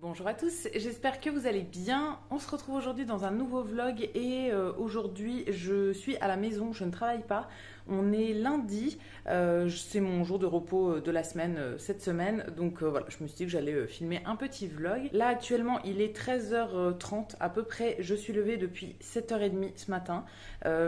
Bonjour à tous, j'espère que vous allez bien. On se retrouve aujourd'hui dans un nouveau vlog et aujourd'hui je suis à la maison, je ne travaille pas. On est lundi, c'est mon jour de repos de la semaine cette semaine. Donc voilà, je me suis dit que j'allais filmer un petit vlog. Là actuellement il est 13h30 à peu près. Je suis levée depuis 7h30 ce matin.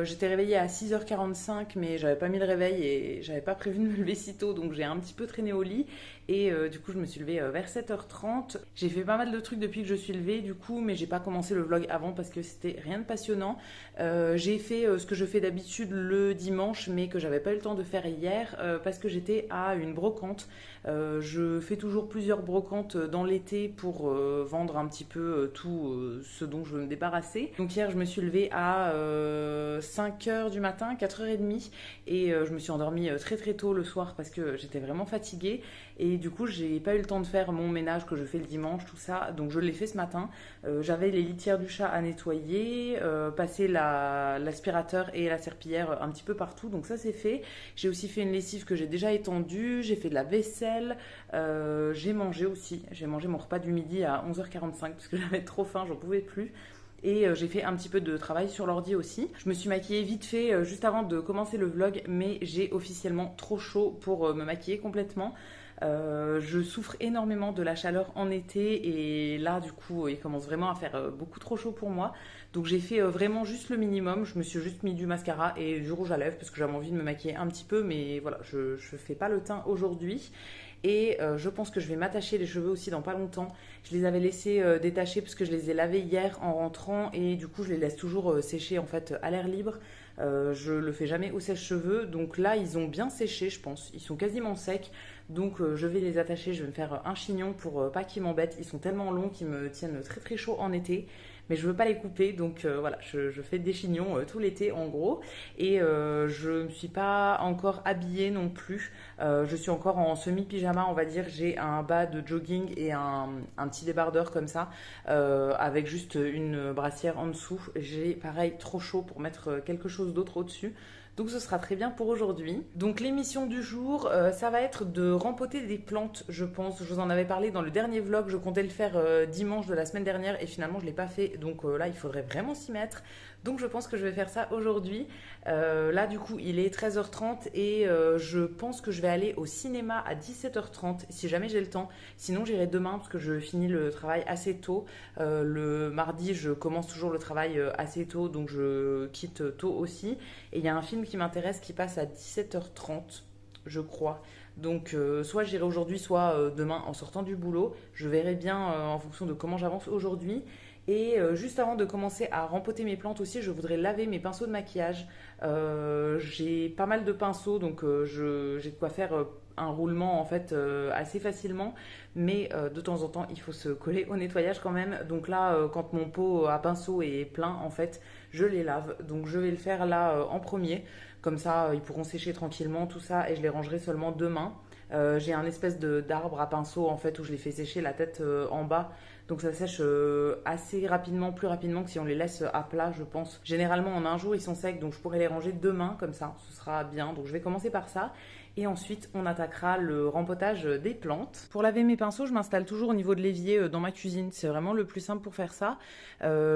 J'étais réveillée à 6h45 mais j'avais pas mis le réveil et j'avais pas prévu de me lever si tôt. Donc j'ai un petit peu traîné au lit. Et du coup, je me suis levée vers 7h30. J'ai fait pas mal de trucs depuis que je suis levée, du coup, mais j'ai pas commencé le vlog avant parce que c'était rien de passionnant. J'ai fait ce que je fais d'habitude le dimanche, mais que j'avais pas eu le temps de faire hier parce que j'étais à une brocante. Je fais toujours plusieurs brocantes dans l'été pour vendre un petit peu tout ce dont je veux me débarrasser. Donc hier, je me suis levée à 5h du matin, 4h30, et je me suis endormie très très tôt le soir parce que j'étais vraiment fatiguée. Et du coup, j'ai pas eu le temps de faire mon ménage que je fais le dimanche, tout ça. Donc je l'ai fait ce matin. J'avais les litières du chat à nettoyer, passer l'aspirateur et la serpillière un petit peu partout. Donc ça c'est fait. J'ai aussi fait une lessive que j'ai déjà étendue. J'ai fait de la vaisselle. J'ai mangé aussi. J'ai mangé mon repas du midi à 11h45 parce que j'avais trop faim, j'en pouvais plus. Et j'ai fait un petit peu de travail sur l'ordi aussi. Je me suis maquillée vite fait juste avant de commencer le vlog, mais j'ai officiellement trop chaud pour me maquiller complètement. Je souffre énormément de la chaleur en été et là du coup il commence vraiment à faire beaucoup trop chaud pour moi. Donc j'ai fait vraiment juste le minimum. Je me suis juste mis du mascara et du rouge à lèvres parce que j'avais envie de me maquiller un petit peu, mais voilà, je fais pas le teint aujourd'hui. Et je pense que je vais m'attacher les cheveux aussi dans pas longtemps. Je les avais laissés détacher parce que je les ai lavés hier en rentrant et du coup je les laisse toujours sécher en fait à l'air libre. Je le fais jamais au sèche-cheveux, donc là ils ont bien séché je pense, ils sont quasiment secs, donc je vais les attacher, je vais me faire un chignon pour pas qu'ils m'embêtent, ils sont tellement longs qu'ils me tiennent très très chaud en été, mais je veux pas les couper, donc voilà, je fais des chignons tout l'été en gros, et je me suis pas encore habillée non plus, je suis encore en semi-pyjama on va dire, j'ai un bas de jogging et un petit débardeur comme ça, avec juste une brassière en dessous. J'ai pareil trop chaud pour mettre quelque chose d'autre au-dessus. Donc ce sera très bien pour aujourd'hui. Donc l'émission du jour, ça va être de rempoter des plantes, je pense. Je vous en avais parlé dans le dernier vlog, je comptais le faire dimanche de la semaine dernière et finalement je ne l'ai pas fait. Donc là, il faudrait vraiment s'y mettre. Donc je pense que je vais faire ça aujourd'hui. Là du coup, il est 13h30 et je pense que je vais aller au cinéma à 17h30 si jamais j'ai le temps. Sinon j'irai demain parce que je finis le travail assez tôt. Le mardi, je commence toujours le travail assez tôt, donc je quitte tôt aussi. Et il y a un film qui m'intéresse qui passe à 17h30, je crois. Donc soit j'irai aujourd'hui, soit demain en sortant du boulot. Je verrai bien en fonction de comment j'avance aujourd'hui. Et juste avant de commencer à rempoter mes plantes aussi, je voudrais laver mes pinceaux de maquillage. J'ai pas mal de pinceaux, donc j'ai de quoi faire un roulement en fait assez facilement. Mais de temps en temps, il faut se coller au nettoyage quand même. Donc là, quand mon pot à pinceau est plein, en fait, je les lave. Donc je vais le faire là en premier. Comme ça, ils pourront sécher tranquillement tout ça et je les rangerai seulement demain. J'ai un espèce d'arbre à pinceau en fait où je les fais sécher la tête en bas. Donc ça sèche assez rapidement, plus rapidement que si on les laisse à plat, je pense. Généralement en un jour ils sont secs, donc je pourrais les ranger demain comme ça, ce sera bien. Donc je vais commencer par ça. Et ensuite, on attaquera le rempotage des plantes. Pour laver mes pinceaux, je m'installe toujours au niveau de l'évier dans ma cuisine. C'est vraiment le plus simple pour faire ça.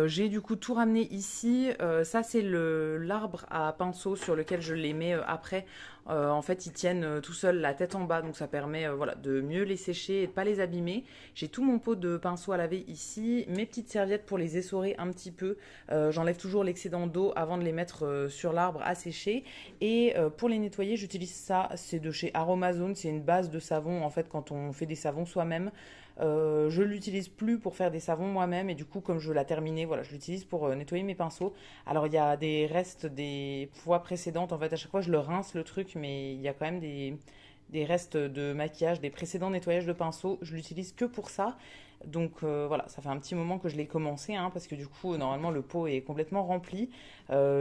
J'ai du coup tout ramené ici. Ça, c'est l'arbre à pinceau sur lequel je les mets après. En fait, ils tiennent tout seuls la tête en bas, donc ça permet voilà, de mieux les sécher et de pas les abîmer. J'ai tout mon pot de pinceau à laver ici, mes petites serviettes pour les essorer un petit peu. J'enlève toujours l'excédent d'eau avant de les mettre sur l'arbre à sécher. Et pour les nettoyer, j'utilise ça, c'est de chez Aromazone, c'est une base de savon en fait quand on fait des savons soi-même. Je l'utilise plus pour faire des savons moi-même et du coup comme je l'ai terminé, voilà, je l'utilise pour nettoyer mes pinceaux. Alors il y a des restes des fois précédentes, en fait à chaque fois je le rince le truc, mais il y a quand même des restes de maquillage, des précédents nettoyages de pinceaux. Je l'utilise que pour ça. Donc voilà, ça fait un petit moment que je l'ai commencé, hein, parce que du coup, normalement, le pot est complètement rempli.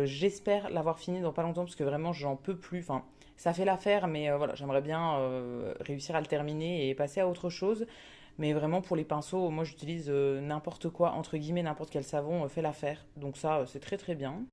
J'espère l'avoir fini dans pas longtemps, parce que vraiment, j'en peux plus. Enfin, ça fait l'affaire, mais voilà, j'aimerais bien réussir à le terminer et passer à autre chose. Mais vraiment, pour les pinceaux, moi, j'utilise n'importe quoi, entre guillemets, n'importe quel savon fait l'affaire. Donc ça, c'est très très bien.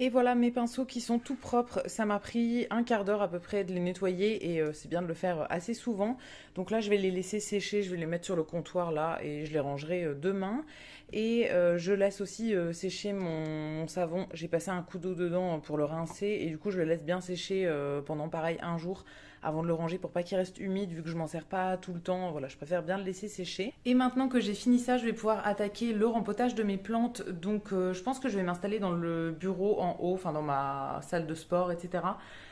Et voilà mes pinceaux qui sont tout propres. Ça m'a pris un quart d'heure à peu près de les nettoyer et c'est bien de le faire assez souvent. Donc là, je vais les laisser sécher, je vais les mettre sur le comptoir là et je les rangerai demain. Et je laisse aussi sécher mon savon. J'ai passé un coup d'eau dedans pour le rincer et du coup, je le laisse bien sécher pendant pareil un jour avant de le ranger pour pas qu'il reste humide vu que je m'en sers pas tout le temps. Voilà, je préfère bien le laisser sécher. Et maintenant que j'ai fini ça, je vais pouvoir attaquer le rempotage de mes plantes. Donc je pense que je vais m'installer dans le bureau en haut, enfin dans ma salle de sport, etc.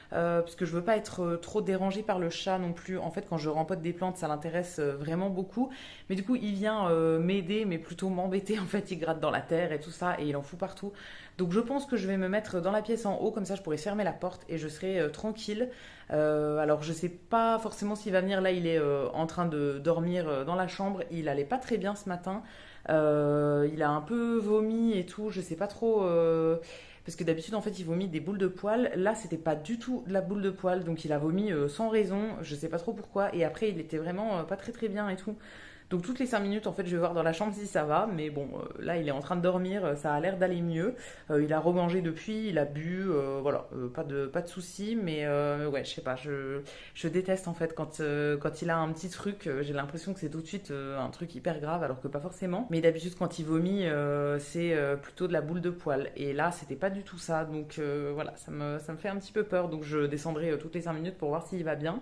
Parce que je veux pas être trop dérangée par le chat non plus. En fait, quand je rempote des plantes, ça l'intéresse vraiment beaucoup. Mais du coup, il vient m'aider, mais plutôt m'embêter. En fait, il gratte dans la terre et tout ça, et il en fout partout. Donc, je pense que je vais me mettre dans la pièce en haut, comme ça, je pourrai fermer la porte et je serai tranquille. Alors, je sais pas forcément s'il va venir. Là, il est en train de dormir dans la chambre. Il allait pas très bien ce matin. Il a un peu vomi et tout. Je sais pas trop. Parce que d'habitude, en fait, il vomit des boules de poils. Là, c'était pas du tout de la boule de poils. Donc, il a vomi sans raison. Je sais pas trop pourquoi. Et après, il était vraiment pas très très bien et tout. Donc, toutes les 5 minutes, en fait, je vais voir dans la chambre si ça va. Mais bon, là, il est en train de dormir. Ça a l'air d'aller mieux. Il a remangé depuis. Il a bu. Voilà. Pas de soucis. Mais ouais, je sais pas. Je déteste, en fait, quand il a un petit truc. J'ai l'impression que c'est tout de suite un truc hyper grave. Alors que pas forcément. Mais d'habitude, quand il vomit, c'est plutôt de la boule de poils. Et là, c'était pas du tout ça. Donc voilà, ça me fait un petit peu peur. Donc je descendrai toutes les 5 minutes pour voir s'il va bien.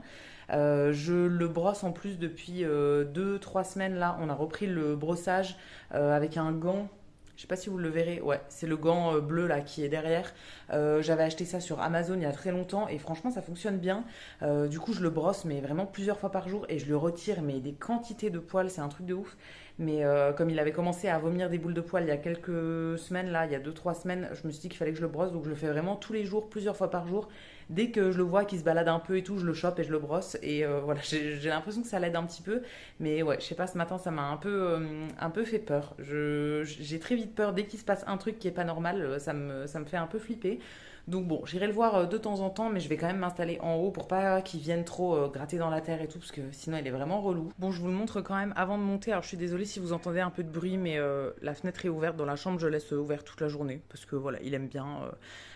Je le brosse en plus depuis 2-3 semaines là. On a repris le brossage avec un gant. Je sais pas si vous le verrez, ouais, c'est le gant bleu là qui est derrière. J'avais acheté ça sur Amazon il y a très longtemps et franchement ça fonctionne bien. Du coup je le brosse mais vraiment plusieurs fois par jour et je le retire mais des quantités de poils, c'est un truc de ouf. Mais comme il avait commencé à vomir des boules de poils il y a quelques semaines là, il y a 2-3 semaines, je me suis dit qu'il fallait que je le brosse donc je le fais vraiment tous les jours, plusieurs fois par jour. Dès que je le vois qui se balade un peu et tout, je le chope et je le brosse et voilà, j'ai l'impression que ça l'aide un petit peu. Mais ouais, je sais pas, ce matin, ça m'a un peu fait peur. J'ai très vite peur. Dès qu'il se passe un truc qui est pas normal, ça me fait un peu flipper. Donc bon, j'irai le voir de temps en temps, mais je vais quand même m'installer en haut pour pas qu'il vienne trop gratter dans la terre et tout, parce que sinon il est vraiment relou. Bon, je vous le montre quand même avant de monter. Alors je suis désolée si vous entendez un peu de bruit, mais la fenêtre est ouverte. Dans la chambre, je laisse ouverte toute la journée, parce que voilà, il aime bien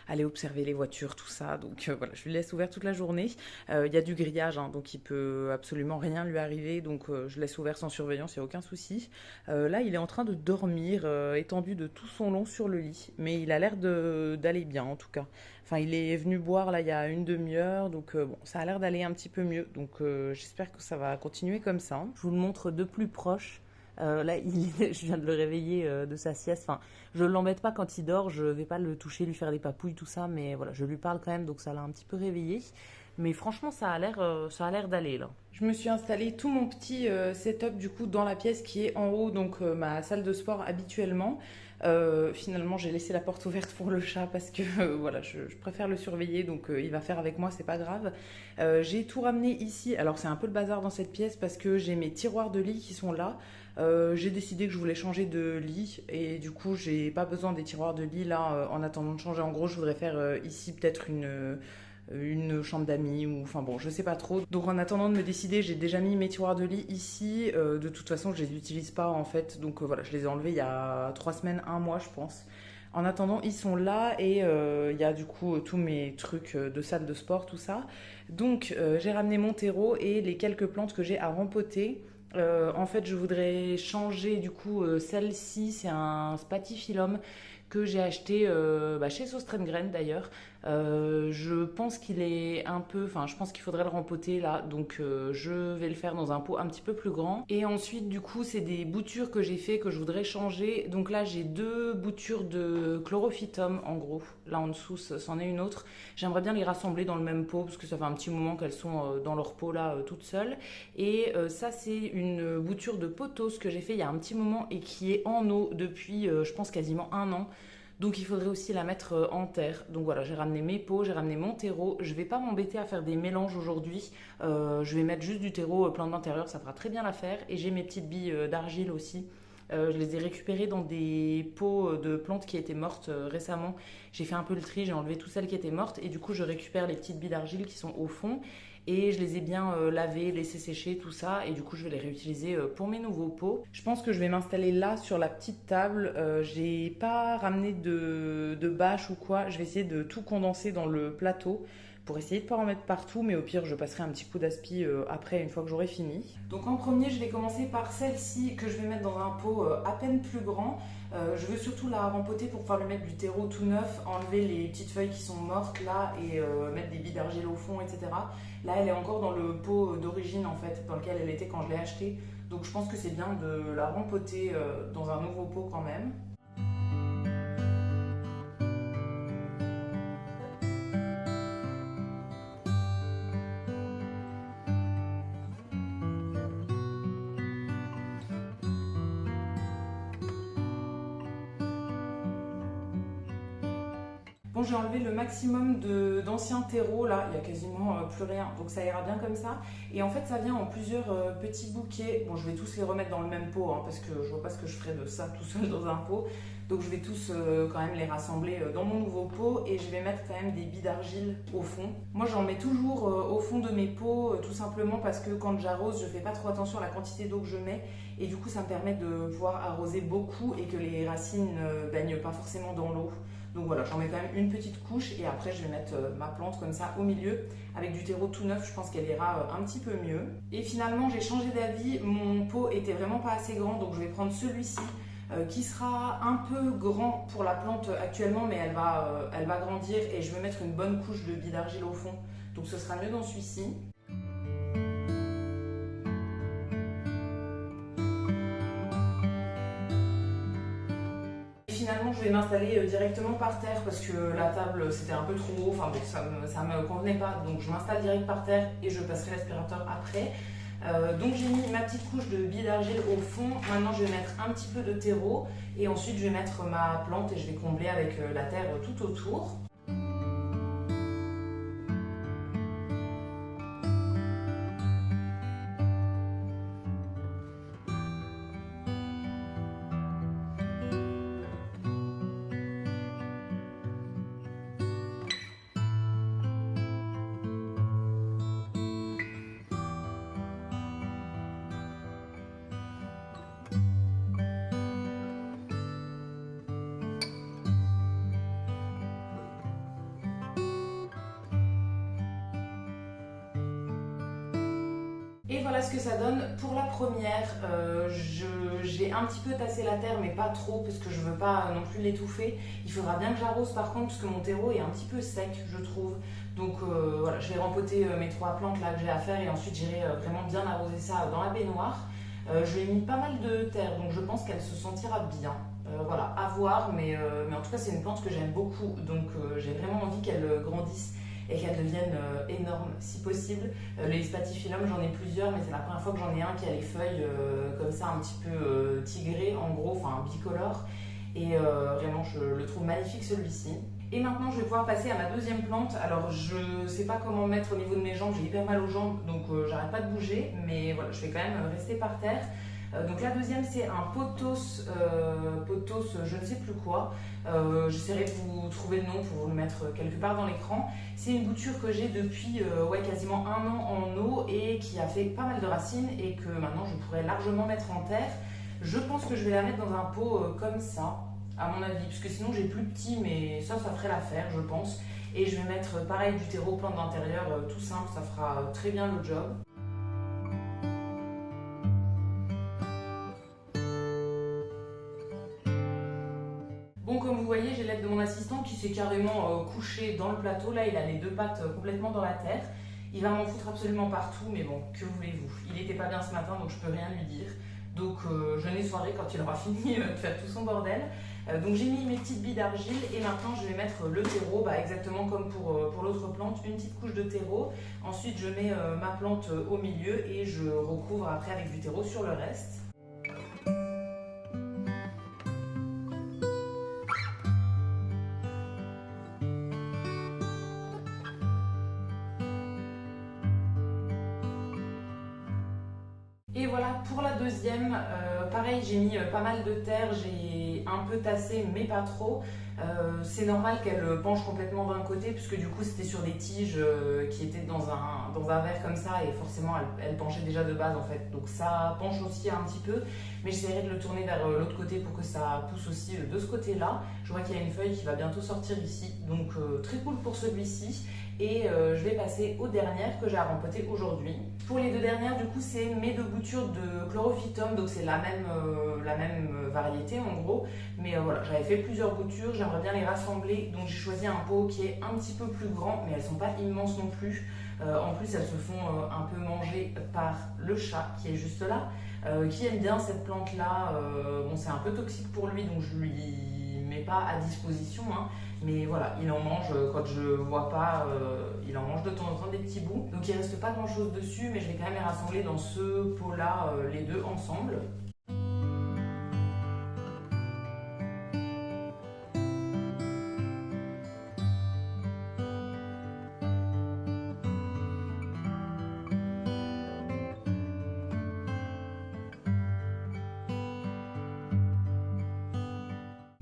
aller observer les voitures, tout ça. Donc voilà, je lui laisse ouvert toute la journée. Il y a du grillage, hein, donc il peut absolument rien lui arriver. Donc je laisse ouvert sans surveillance, il n'y a aucun souci. Là, il est en train de dormir, étendu de tout son long sur le lit. Mais il a l'air d'aller bien, en tout cas. Enfin, il est venu boire, là, il y a une demi-heure. Donc bon, ça a l'air d'aller un petit peu mieux. Donc j'espère que ça va continuer comme ça. Je vous le montre de plus proche. Là, je viens de le réveiller de sa sieste. Enfin, je l'embête pas quand il dort. Je vais pas le toucher, lui faire des papouilles, tout ça. Mais voilà, je lui parle quand même, donc ça l'a un petit peu réveillé. Mais franchement, ça a l'air d'aller là. Je me suis installé tout mon petit setup du coup dans la pièce qui est en haut, donc ma salle de sport habituellement. Finalement, j'ai laissé la porte ouverte pour le chat parce que voilà, je préfère le surveiller, donc il va faire avec moi, c'est pas grave. J'ai tout ramené ici. Alors c'est un peu le bazar dans cette pièce parce que j'ai mes tiroirs de lit qui sont là. J'ai décidé que je voulais changer de lit et du coup j'ai pas besoin des tiroirs de lit là en attendant de changer. En gros je voudrais faire ici peut-être une chambre d'amis ou enfin bon je sais pas trop. Donc en attendant de me décider j'ai déjà mis mes tiroirs de lit ici. De toute façon je les utilise pas en fait donc voilà je les ai enlevés il y a 3 semaines, un mois je pense. En attendant ils sont là et il y a du coup tous mes trucs de salle de sport tout ça. Donc j'ai ramené mon terreau et les quelques plantes que j'ai à rempoter. En fait, je voudrais changer du coup celle-ci, c'est un spathiphyllum que j'ai acheté chez Sostrengren d'ailleurs. Je pense qu'il est un peu, enfin je pense qu'il faudrait le rempoter là, donc je vais le faire dans un pot un petit peu plus grand. Et ensuite du coup c'est des boutures que j'ai fait que je voudrais changer. Donc là j'ai 2 boutures de chlorophytum en gros. Là en dessous c'en est une autre. J'aimerais bien les rassembler dans le même pot parce que ça fait un petit moment qu'elles sont dans leur pot là toutes seules. Et ça c'est une bouture de pothos que j'ai fait il y a un petit moment et qui est en eau depuis je pense quasiment un an. Donc il faudrait aussi la mettre en terre. Donc voilà, j'ai ramené mes pots, j'ai ramené mon terreau. Je vais pas m'embêter à faire des mélanges aujourd'hui. Je vais mettre juste du terreau plein d'intérieur, ça fera très bien l'affaire. Et j'ai mes petites billes d'argile aussi. Je les ai récupérées dans des pots de plantes qui étaient mortes récemment. J'ai fait un peu le tri, j'ai enlevé toutes celles qui étaient mortes et du coup je récupère les petites billes d'argile qui sont au fond. et je les ai bien lavés, laissés sécher, tout ça, et du coup je vais les réutiliser pour mes nouveaux pots. Je pense que je vais m'installer là sur la petite table. J'ai pas ramené de bâche ou quoi, je vais essayer de tout condenser dans le plateau pour essayer de ne pas en mettre partout, mais au pire je passerai un petit coup d'aspi après une fois que j'aurai fini. Donc en premier je vais commencer par celle-ci que je vais mettre dans un pot à peine plus grand. Je veux surtout la rempoter pour pouvoir lui mettre du terreau tout neuf, enlever les petites feuilles qui sont mortes là et mettre des billes d'argile au fond, etc. Là elle est encore dans le pot d'origine en fait, dans lequel elle était quand je l'ai achetée. Donc je pense que c'est bien de la rempoter dans un nouveau pot quand même. Bon, j'ai enlevé le maximum d'anciens terreaux, là, il y a quasiment plus rien, donc ça ira bien comme ça. Et en fait, ça vient en plusieurs petits bouquets. Bon, je vais tous les remettre dans le même pot, hein, parce que je vois pas ce que je ferais de ça tout seul dans un pot. Donc je vais tous quand même les rassembler dans mon nouveau pot et je vais mettre quand même des billes d'argile au fond. Moi, j'en mets toujours au fond de mes pots, tout simplement parce que quand j'arrose, je fais pas trop attention à la quantité d'eau que je mets. Et du coup, ça me permet de pouvoir arroser beaucoup et que les racines ne baignent pas forcément dans l'eau. Donc voilà, j'en mets quand même une petite couche et après je vais mettre ma plante comme ça au milieu avec du terreau tout neuf, je pense qu'elle ira un petit peu mieux. Et finalement j'ai changé d'avis, mon pot était vraiment pas assez grand donc je vais prendre celui-ci qui sera un peu grand pour la plante actuellement mais elle va grandir et je vais mettre une bonne couche de billes d'argile au fond. Donc ce sera mieux dans celui-ci. Finalement, je vais m'installer directement par terre parce que la table c'était un peu trop haut, enfin bon, ça me convenait pas, donc je m'installe direct par terre et je passerai l'aspirateur après. Donc j'ai mis ma petite couche de billes d'argile au fond, maintenant je vais mettre un petit peu de terreau et ensuite je vais mettre ma plante et je vais combler avec la terre tout autour. Et voilà ce que ça donne pour la première. J'ai un petit peu tassé la terre, mais pas trop, parce que je veux pas non plus l'étouffer. Il faudra bien que j'arrose par contre, parce que mon terreau est un petit peu sec, je trouve. Donc voilà, je vais rempoter mes 3 plantes là que j'ai à faire, et ensuite j'irai vraiment bien arroser ça dans la baignoire. Je lui ai mis pas mal de terre, donc je pense qu'elle se sentira bien. Voilà, à voir, mais en tout cas c'est une plante que j'aime beaucoup, donc j'ai vraiment envie qu'elle grandisse et qu'elle devienne énorme si possible. Les spathiphyllum, j'en ai plusieurs, mais c'est la première fois que j'en ai un qui a les feuilles comme ça un petit peu tigrées en gros, enfin bicolore. Et vraiment je le trouve magnifique celui-ci. Et maintenant je vais pouvoir passer à ma deuxième plante. Alors je sais pas comment mettre au niveau de mes jambes, j'ai hyper mal aux jambes donc j'arrête pas de bouger, mais voilà, je vais quand même rester par terre. Donc la deuxième c'est un pothos, je ne sais plus quoi, j'essaierai de vous trouver le nom pour vous le mettre quelque part dans l'écran. C'est une bouture que j'ai depuis ouais, quasiment 1 an en eau et qui a fait pas mal de racines et que maintenant je pourrais largement mettre en terre. Je pense que je vais la mettre dans un pot comme ça, à mon avis, parce que sinon j'ai plus petit, mais ça ferait l'affaire je pense. Et je vais mettre pareil du terreau plante d'intérieur, tout simple, ça fera très bien le job. Bon, comme vous voyez, j'ai l'aide de mon assistant qui s'est carrément couché dans le plateau. Là, il a les 2 pattes complètement dans la terre. Il va m'en foutre absolument partout, mais bon, que voulez-vous? Il n'était pas bien ce matin, donc je peux rien lui dire. Donc, je n'ai soirée quand il aura fini de faire tout son bordel. Donc, j'ai mis mes petites billes d'argile et maintenant, je vais mettre le terreau, bah, exactement comme pour l'autre plante, une petite couche de terreau. Ensuite, je mets ma plante au milieu et je recouvre après avec du terreau sur le reste. Et voilà pour la deuxième, pareil j'ai mis pas mal de terre, j'ai un peu tassé mais pas trop. C'est normal qu'elle penche complètement d'un côté puisque du coup c'était sur des tiges qui étaient dans dans un verre comme ça et forcément elle penchait déjà de base en fait. Donc ça penche aussi un petit peu, mais j'essaierai de le tourner vers l'autre côté pour que ça pousse aussi de ce côté-là. Je vois qu'il y a une feuille qui va bientôt sortir ici, donc très cool pour celui-ci. Et je vais passer aux dernières que j'ai à rempoter aujourd'hui. Pour les deux dernières, du coup, c'est mes deux boutures de chlorophytum, donc c'est la même variété en gros. Mais voilà, j'avais fait plusieurs boutures, j'aimerais bien les rassembler, donc j'ai choisi un pot qui est un petit peu plus grand, mais elles sont pas immenses non plus. En plus, elles se font un peu manger par le chat qui est juste là, qui aime bien cette plante-là. Bon, c'est un peu toxique pour lui, donc je lui mets pas à disposition, hein. Mais voilà, il en mange quand je vois pas, il en mange de temps en temps des petits bouts. Donc il reste pas grand chose dessus, mais je vais quand même les rassembler dans ce pot-là, les deux ensemble.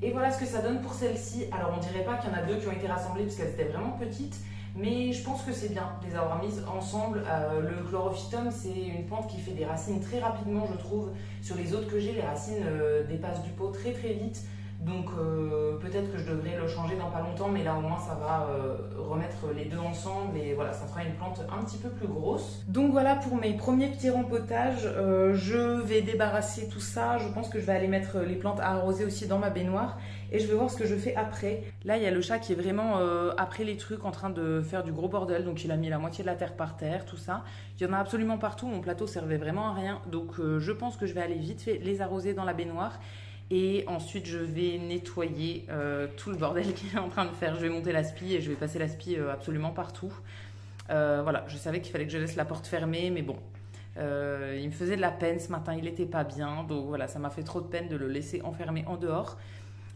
Et voilà ce que ça donne pour celle-ci. Alors on dirait pas qu'il y en a deux qui ont été rassemblées parce qu'elles étaient vraiment petites, mais je pense que c'est bien de les avoir mises ensemble. Le chlorophytum, c'est une plante qui fait des racines très rapidement, je trouve. Sur les autres que j'ai, les racines dépassent du pot très très vite. Donc peut-être que je devrais le changer dans pas longtemps, mais là au moins ça va remettre les deux ensemble et voilà, ça fera une plante un petit peu plus grosse. Donc voilà pour mes premiers petits rempotages. Je vais débarrasser tout ça. Je pense que je vais aller mettre les plantes à arroser aussi dans ma baignoire et je vais voir ce que je fais après. Là il y a le chat qui est vraiment après les trucs en train de faire du gros bordel, donc il a mis la moitié de la terre par terre, tout ça. Il y en a absolument partout, mon plateau servait vraiment à rien, donc je pense que je vais aller vite fait les arroser dans la baignoire. Et ensuite, je vais nettoyer tout le bordel qu'il est en train de faire. Je vais monter l'aspi et je vais passer l'aspi absolument partout. Voilà, je savais qu'il fallait que je laisse la porte fermée, mais bon, il me faisait de la peine ce matin, il n'était pas bien. Donc voilà, ça m'a fait trop de peine de le laisser enfermé en dehors.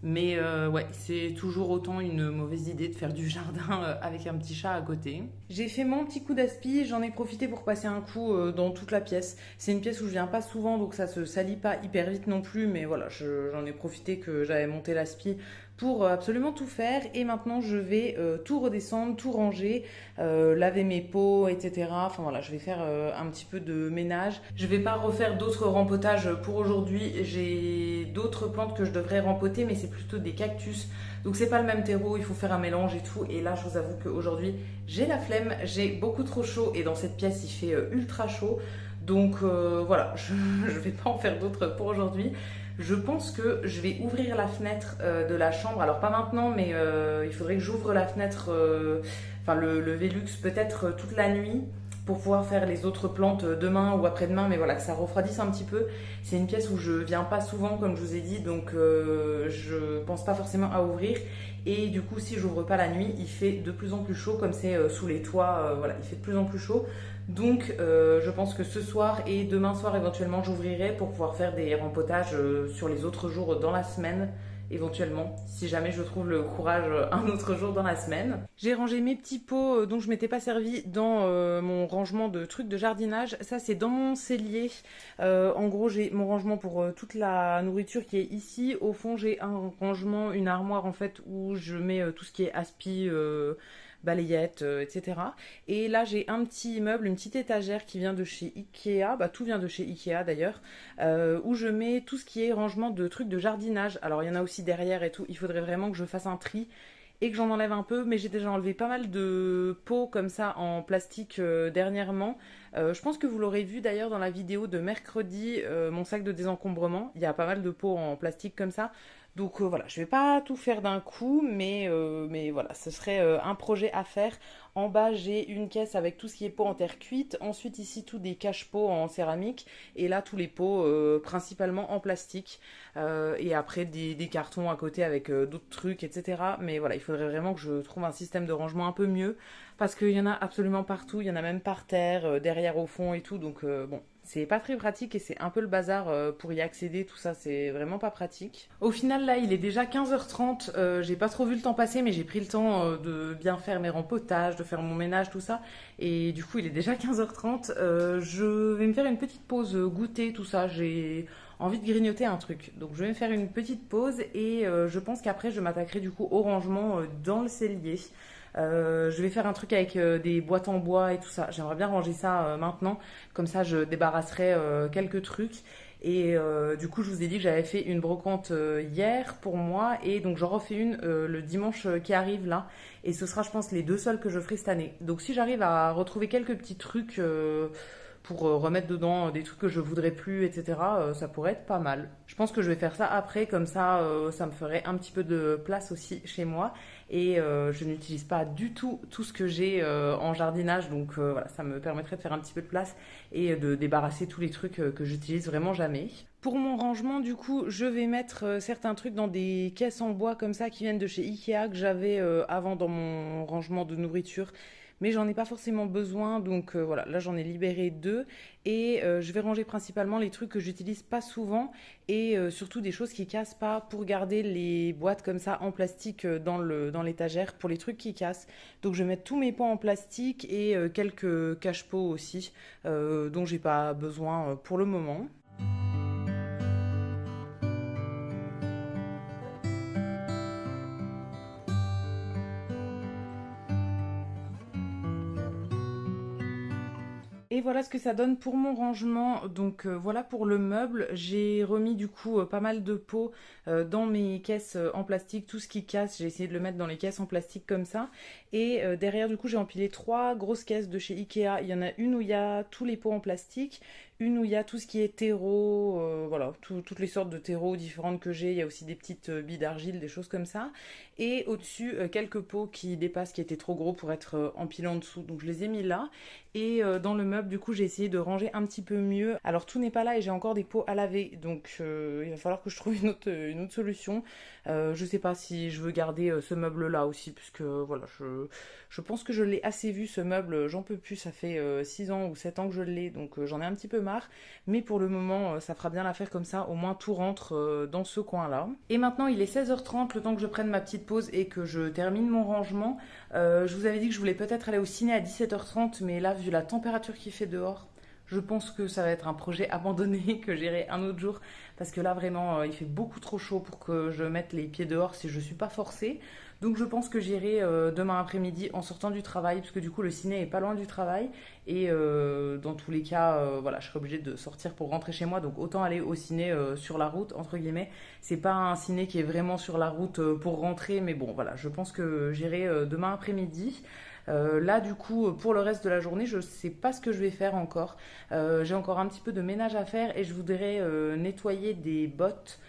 Mais ouais, c'est toujours autant une mauvaise idée de faire du jardin avec un petit chat à côté. J'ai fait mon petit coup d'aspi, j'en ai profité pour passer un coup dans toute la pièce. C'est une pièce où je viens pas souvent, donc ça se salit pas hyper vite non plus. Mais voilà, j'en ai profité que j'avais monté l'aspi pour absolument tout faire. Et maintenant, je vais tout redescendre, tout ranger, laver mes pots, etc. Enfin voilà, je vais faire un petit peu de ménage. Je vais pas refaire d'autres rempotages pour aujourd'hui. J'ai d'autres plantes que je devrais rempoter, mais c'est plutôt des cactus. Donc c'est pas le même terreau, il faut faire un mélange et tout. Et là, je vous avoue qu'aujourd'hui, j'ai la flemme, j'ai beaucoup trop chaud. Et dans cette pièce, il fait ultra chaud. Donc voilà, je vais pas en faire d'autres pour aujourd'hui. Je pense que je vais ouvrir la fenêtre de la chambre. Alors pas maintenant, mais il faudrait que j'ouvre la fenêtre, enfin le Velux peut-être toute la nuit pour pouvoir faire les autres plantes demain ou après-demain. Mais voilà, que ça refroidisse un petit peu. C'est une pièce où je viens pas souvent, comme je vous ai dit, donc je pense pas forcément à ouvrir. Et du coup, si j'ouvre pas la nuit, il fait de plus en plus chaud, comme c'est sous les toits, voilà, il fait de plus en plus chaud. Donc je pense que ce soir et demain soir éventuellement j'ouvrirai pour pouvoir faire des rempotages sur les autres jours dans la semaine éventuellement, si jamais je trouve le courage un autre jour dans la semaine. J'ai rangé mes petits pots dont je m'étais pas servi dans mon rangement de trucs de jardinage. Ça c'est dans mon cellier. En gros j'ai mon rangement pour toute la nourriture qui est ici. Au fond j'ai un rangement, une armoire en fait où je mets tout ce qui est aspi, balayettes, etc. Et là j'ai un petit meuble, une petite étagère qui vient de chez Ikea, bah tout vient de chez Ikea d'ailleurs, où je mets tout ce qui est rangement de trucs de jardinage. Alors il y en a aussi derrière et tout, il faudrait vraiment que je fasse un tri et que j'en enlève un peu, mais j'ai déjà enlevé pas mal de pots comme ça en plastique dernièrement. Je pense que vous l'aurez vu d'ailleurs dans la vidéo de mercredi, mon sac de désencombrement, il y a pas mal de pots en plastique comme ça. Donc voilà, je vais pas tout faire d'un coup, mais voilà, ce serait un projet à faire. En bas, j'ai une caisse avec tout ce qui est pot en terre cuite. Ensuite, ici, tous des cache-pots en céramique. Et là, tous les pots principalement en plastique. Et après, des cartons à côté avec d'autres trucs, etc. Mais voilà, il faudrait vraiment que je trouve un système de rangement un peu mieux. Parce qu'il y en a absolument partout. Il y en a même par terre, derrière au fond et tout. Donc bon, c'est pas très pratique et c'est un peu le bazar pour y accéder, tout ça, c'est vraiment pas pratique. Au final, là, il est déjà 15h30, j'ai pas trop vu le temps passer, mais j'ai pris le temps de bien faire mes rempotages, de faire mon ménage, tout ça. Et du coup, il est déjà 15h30. Je vais me faire une petite pause goûter, tout ça. J'ai envie de grignoter un truc. Donc, je vais me faire une petite pause et je pense qu'après, je m'attaquerai du coup au rangement dans le cellier. Je vais faire un truc avec des boîtes en bois et tout ça. J'aimerais bien ranger ça maintenant. Comme ça, je débarrasserai quelques trucs. Et du coup, je vous ai dit que j'avais fait une brocante hier pour moi. Et donc, j'en refais une le dimanche qui arrive là. Et ce sera, je pense, les deux seuls que je ferai cette année. Donc, si j'arrive à retrouver quelques petits trucs pour remettre dedans des trucs que je voudrais plus, etc., ça pourrait être pas mal. Je pense que je vais faire ça après, comme ça, ça me ferait un petit peu de place aussi chez moi. Et je n'utilise pas du tout ce que j'ai en jardinage, donc voilà, ça me permettrait de faire un petit peu de place et de débarrasser tous les trucs que j'utilise vraiment jamais. Pour mon rangement, du coup, je vais mettre certains trucs dans des caisses en bois comme ça qui viennent de chez Ikea que j'avais avant dans mon rangement de nourriture. Mais j'en ai pas forcément besoin, donc voilà, là j'en ai libéré deux et je vais ranger principalement les trucs que j'utilise pas souvent et surtout des choses qui cassent pas pour garder les boîtes comme ça en plastique dans l'étagère pour les trucs qui cassent. Donc je vais mettre tous mes pots en plastique et quelques cache-pots aussi dont j'ai pas besoin pour le moment. Et voilà ce que ça donne pour mon rangement. Donc voilà pour le meuble. J'ai remis du coup pas mal de pots dans mes caisses en plastique. Tout ce qui casse, j'ai essayé de le mettre dans les caisses en plastique comme ça. Et derrière du coup j'ai empilé trois grosses caisses de chez Ikea. Il y en a une où il y a tous les pots en plastique. Une où il y a tout ce qui est terreau, voilà, toutes les sortes de terreaux différentes que j'ai. Il y a aussi des petites billes d'argile, des choses comme ça. Et au-dessus, quelques pots qui dépassent, qui étaient trop gros pour être empilés en dessous. Donc je les ai mis là. Et dans le meuble, du coup, j'ai essayé de ranger un petit peu mieux. Alors tout n'est pas là et j'ai encore des pots à laver. Donc il va falloir que je trouve une autre solution. Je sais pas si je veux garder ce meuble-là aussi, puisque voilà, je pense que je l'ai assez vu ce meuble. J'en peux plus, ça fait 6 ans ou 7 ans que je l'ai. Donc j'en ai un petit peu marre. Mais pour le moment, ça fera bien l'affaire comme ça. Au moins tout rentre dans ce coin-là. Et maintenant, il est 16h30, le temps que je prenne ma petite pause et que je termine mon rangement. Je vous avais dit que je voulais peut-être aller au ciné à 17h30, mais là, vu la température qu'il fait dehors, je pense que ça va être un projet abandonné, que j'irai un autre jour, parce que là, vraiment, il fait beaucoup trop chaud pour que je mette les pieds dehors si je ne suis pas forcée. Donc je pense que j'irai demain après-midi en sortant du travail, parce que du coup le ciné est pas loin du travail, et dans tous les cas, voilà, je serai obligée de sortir pour rentrer chez moi, donc autant aller au ciné sur la route, entre guillemets. C'est pas un ciné qui est vraiment sur la route pour rentrer, mais bon, voilà, je pense que j'irai demain après-midi. Là, du coup, pour le reste de la journée, je sais pas ce que je vais faire encore. J'ai encore un petit peu de ménage à faire et je voudrais nettoyer des bottes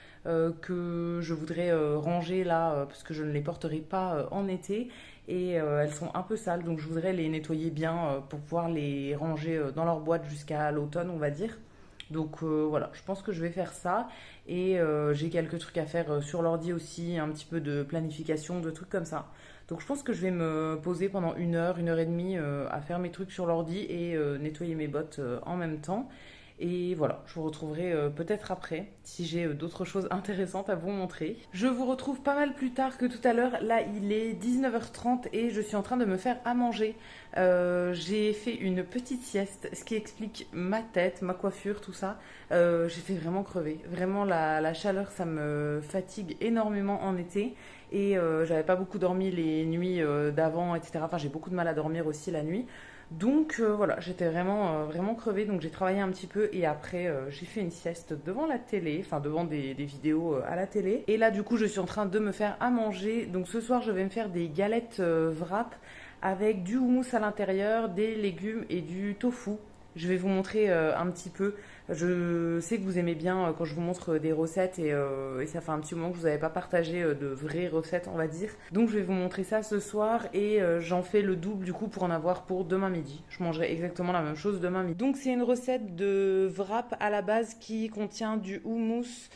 que je voudrais ranger là parce que je ne les porterai pas en été et elles sont un peu sales donc je voudrais les nettoyer bien pour pouvoir les ranger dans leur boîte jusqu'à l'automne on va dire. Donc voilà, je pense que je vais faire ça et j'ai quelques trucs à faire sur l'ordi aussi, un petit peu de planification, de trucs comme ça. Donc je pense que je vais me poser pendant une heure et demie à faire mes trucs sur l'ordi et nettoyer mes bottes en même temps. Et voilà, je vous retrouverai peut-être après si j'ai d'autres choses intéressantes à vous montrer. Je vous retrouve pas mal plus tard que tout à l'heure. Là, il est 19h30 et je suis en train de me faire à manger. J'ai fait une petite sieste, ce qui explique ma tête, ma coiffure, tout ça. J'étais vraiment crevée. Vraiment, la chaleur, ça me fatigue énormément en été. Et j'avais pas beaucoup dormi les nuits d'avant, etc. Enfin, j'ai beaucoup de mal à dormir aussi la nuit. Donc voilà, j'étais vraiment crevée, donc j'ai travaillé un petit peu et après j'ai fait une sieste devant la télé, enfin devant des vidéos à la télé. Et là du coup je suis en train de me faire à manger, donc ce soir je vais me faire des galettes wrap avec du houmous à l'intérieur, des légumes et du tofu. Je vais vous montrer un petit peu. Je sais que vous aimez bien quand je vous montre des recettes et ça fait un petit moment que je vous avais pas partagé de vraies recettes, on va dire. Donc je vais vous montrer ça ce soir et j'en fais le double du coup pour en avoir pour demain midi. Je mangerai exactement la même chose demain midi. Donc c'est une recette de wrap à la base qui contient du houmous,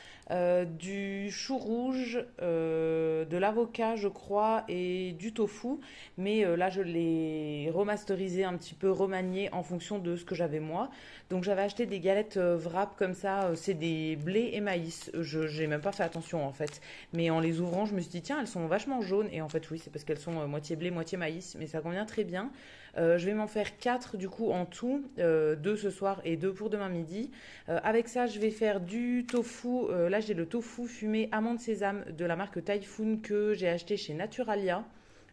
du chou rouge, de l'avocat je crois et du tofu. Mais là je l'ai remasterisé un petit peu, remanié en fonction de ce que j'avais moi. Donc j'avais acheté des galettes wrap comme ça, c'est des blés et maïs. Je n'ai même pas fait attention en fait. Mais en les ouvrant je me suis dit tiens elles sont vachement jaunes. Et en fait oui c'est parce qu'elles sont moitié blé, moitié maïs. Mais ça convient très bien. Je vais m'en faire 4 du coup en tout, 2 ce soir et 2 pour demain midi. Avec ça je vais faire du tofu, là j'ai le tofu fumé amande sésame de la marque Typhoon que j'ai acheté chez Naturalia.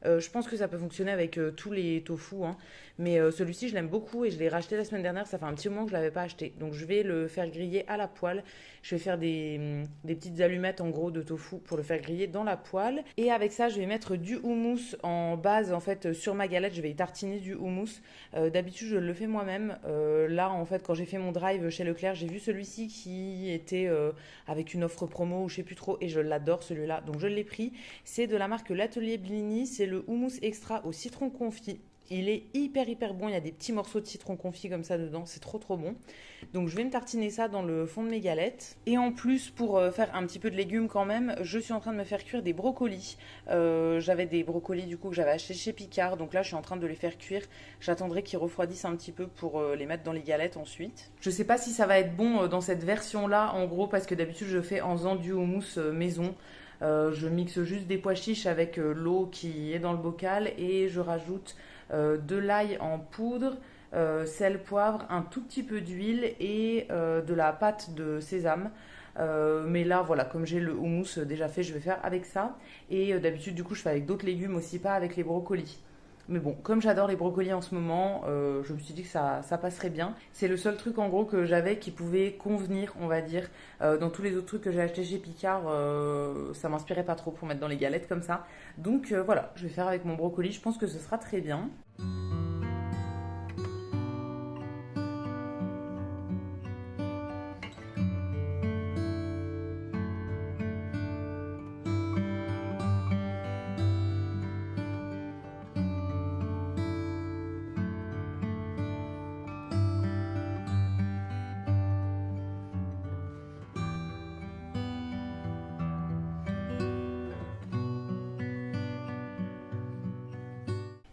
Je pense que ça peut fonctionner avec tous les tofu, hein. Mais celui-ci, je l'aime beaucoup et je l'ai racheté la semaine dernière. Ça fait un petit moment que je ne l'avais pas acheté. Donc je vais le faire griller à la poêle. Je vais faire des petites allumettes en gros de tofu pour le faire griller dans la poêle. Et avec ça, je vais mettre du houmous en base en fait sur ma galette. Je vais y tartiner du houmous. D'habitude, je le fais moi-même. Là, en fait, quand j'ai fait mon drive chez Leclerc, j'ai vu celui-ci qui était avec une offre promo ou je sais plus trop et je l'adore celui-là. Donc je l'ai pris. C'est de la marque L'Atelier Blini. C'est le houmous extra au citron confit. Il est hyper bon, il y a des petits morceaux de citron confit comme ça dedans, c'est trop bon. Donc je vais me tartiner ça dans le fond de mes galettes. Et en plus, pour faire un petit peu de légumes quand même, je suis en train de me faire cuire des brocolis. J'avais des brocolis du coup que j'avais acheté chez Picard, donc là je suis en train de les faire cuire. J'attendrai qu'ils refroidissent un petit peu pour les mettre dans les galettes ensuite. Je sais pas si ça va être bon dans cette version là, en gros, parce que d'habitude je fais en faisant du houmous maison. Je mixe juste des pois chiches avec l'eau qui est dans le bocal et je rajoute de l'ail en poudre, sel, poivre, un tout petit peu d'huile et de la pâte de sésame. Mais là, voilà, comme j'ai le houmous déjà fait, je vais faire avec ça. Et d'habitude, du coup, je fais avec d'autres légumes aussi, pas avec les brocolis. Mais bon, comme j'adore les brocolis en ce moment, je me suis dit que ça passerait bien. C'est le seul truc en gros que j'avais qui pouvait convenir, on va dire. Dans tous les autres trucs que j'ai achetés chez Picard, ça m'inspirait pas trop pour mettre dans les galettes comme ça. Donc voilà, je vais faire avec mon brocoli, je pense que ce sera très bien.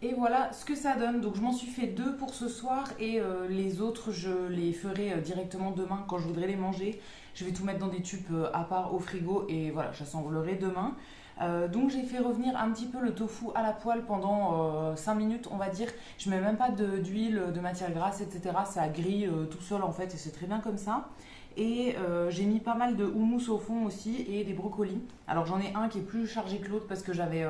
Et voilà ce que ça donne. Donc je m'en suis fait deux pour ce soir et les autres je les ferai directement demain quand je voudrais les manger. Je vais tout mettre dans des tubes à part au frigo et voilà, j'assemblerai demain. Donc j'ai fait revenir un petit peu le tofu à la poêle pendant 5 minutes on va dire. Je mets même pas d'huile, de matière grasse, etc. Ça grille tout seul en fait et c'est très bien comme ça. Et j'ai mis pas mal de houmous au fond aussi et des brocolis. Alors j'en ai un qui est plus chargé que l'autre parce que j'avais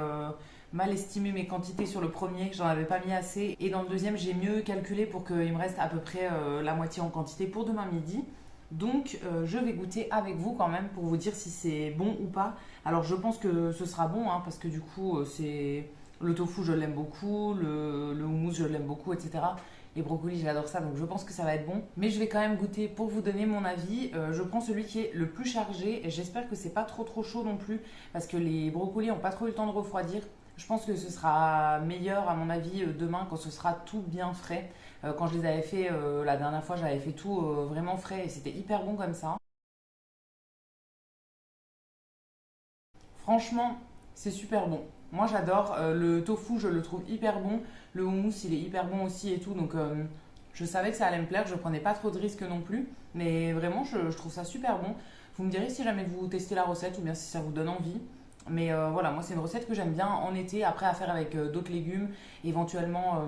mal estimé mes quantités sur le premier, j'en avais pas mis assez. Et dans le deuxième, j'ai mieux calculé pour qu'il me reste à peu près la moitié en quantité pour demain midi. Donc je vais goûter avec vous quand même pour vous dire si c'est bon ou pas. Alors je pense que ce sera bon hein, parce que du coup c'est le tofu je l'aime beaucoup, le houmous je l'aime beaucoup, etc. Les brocolis j'adore ça donc je pense que ça va être bon. Mais je vais quand même goûter pour vous donner mon avis. Je prends celui qui est le plus chargé et j'espère que c'est pas trop chaud non plus parce que les brocolis n'ont pas trop eu le temps de refroidir. Je pense que ce sera meilleur à mon avis demain quand ce sera tout bien frais. Quand je les avais fait la dernière fois, j'avais fait tout vraiment frais et c'était hyper bon comme ça. Franchement, c'est super bon. Moi j'adore. Le tofu, je le trouve hyper bon. Le houmous, il est hyper bon aussi et tout. Donc je savais que ça allait me plaire. Je prenais pas trop de risques non plus. Mais vraiment, je trouve ça super bon. Vous me direz si jamais vous testez la recette ou bien si ça vous donne envie. Mais voilà, moi c'est une recette que j'aime bien en été, après à faire avec d'autres légumes, éventuellement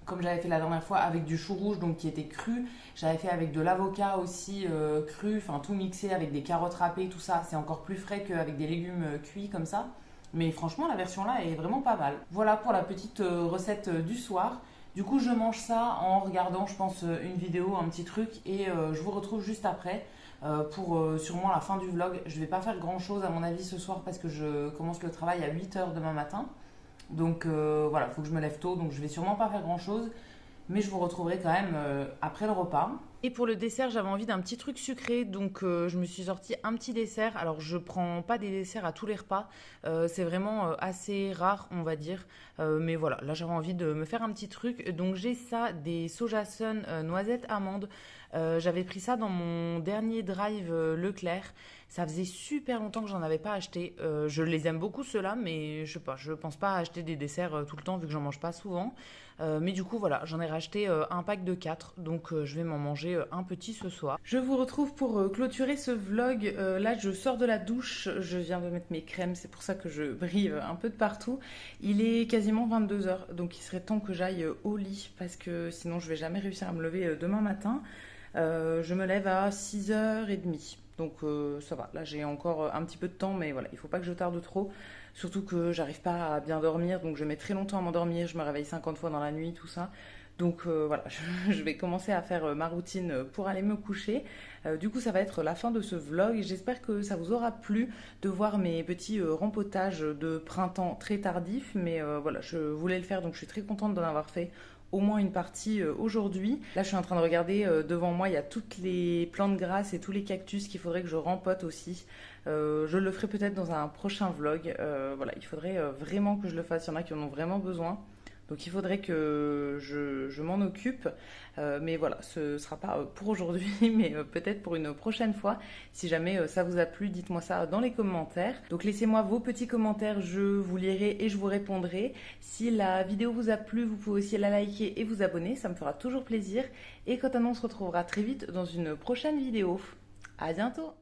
comme j'avais fait la dernière fois avec du chou rouge donc qui était cru, j'avais fait avec de l'avocat aussi cru, enfin tout mixé avec des carottes râpées, tout ça, c'est encore plus frais qu'avec des légumes cuits comme ça. Mais franchement la version là est vraiment pas mal. Voilà pour la petite recette du soir. Du coup je mange ça en regardant je pense une vidéo, un petit truc et je vous retrouve juste après pour sûrement la fin du vlog. Je vais pas faire grand chose à mon avis ce soir parce que je commence le travail à 8 h demain matin. Donc voilà, il faut que je me lève tôt, donc je vais sûrement pas faire grand chose. Mais je vous retrouverai quand même après le repas. Et pour le dessert, j'avais envie d'un petit truc sucré, donc je me suis sorti un petit dessert. Alors je prends pas des desserts à tous les repas, c'est vraiment assez rare, on va dire. Mais voilà, là j'avais envie de me faire un petit truc. Donc j'ai ça, des soja sun noisettes amandes. J'avais pris ça dans mon dernier drive Leclerc. Ça faisait super longtemps que j'en avais pas acheté. Je les aime beaucoup ceux-là, mais je sais pas, je pense pas acheter des desserts tout le temps vu que j'en mange pas souvent. Mais du coup voilà, j'en ai racheté un pack de 4, donc je vais m'en manger un petit ce soir. Je vous retrouve pour clôturer ce vlog. Là je sors de la douche, je viens de mettre mes crèmes, c'est pour ça que je brille un peu de partout. Il est quasiment 22 h, donc il serait temps que j'aille au lit parce que sinon je vais jamais réussir à me lever demain matin. Je me lève à 6h30. Donc ça va, là j'ai encore un petit peu de temps, mais voilà, il faut pas que je tarde trop. Surtout que j'arrive pas à bien dormir, donc je mets très longtemps à m'endormir, je me réveille 50 fois dans la nuit, tout ça. Donc voilà, je vais commencer à faire ma routine pour aller me coucher. Du coup, ça va être la fin de ce vlog. J'espère que ça vous aura plu de voir mes petits rempotages de printemps très tardifs. Mais voilà, je voulais le faire, donc je suis très contente d'en avoir fait au moins une partie aujourd'hui. Là, je suis en train de regarder devant moi, il y a toutes les plantes grasses et tous les cactus qu'il faudrait que je rempote aussi. Je le ferai peut-être dans un prochain vlog. Voilà, il faudrait vraiment que je le fasse. Il y en a qui en ont vraiment besoin. Donc il faudrait que je m'en occupe. Mais voilà, ce ne sera pas pour aujourd'hui, mais peut-être pour une prochaine fois. Si jamais ça vous a plu, dites-moi ça dans les commentaires. Donc laissez-moi vos petits commentaires, je vous lirai et je vous répondrai. Si la vidéo vous a plu, vous pouvez aussi la liker et vous abonner, ça me fera toujours plaisir. Et quant à nous, on se retrouvera très vite dans une prochaine vidéo. À bientôt!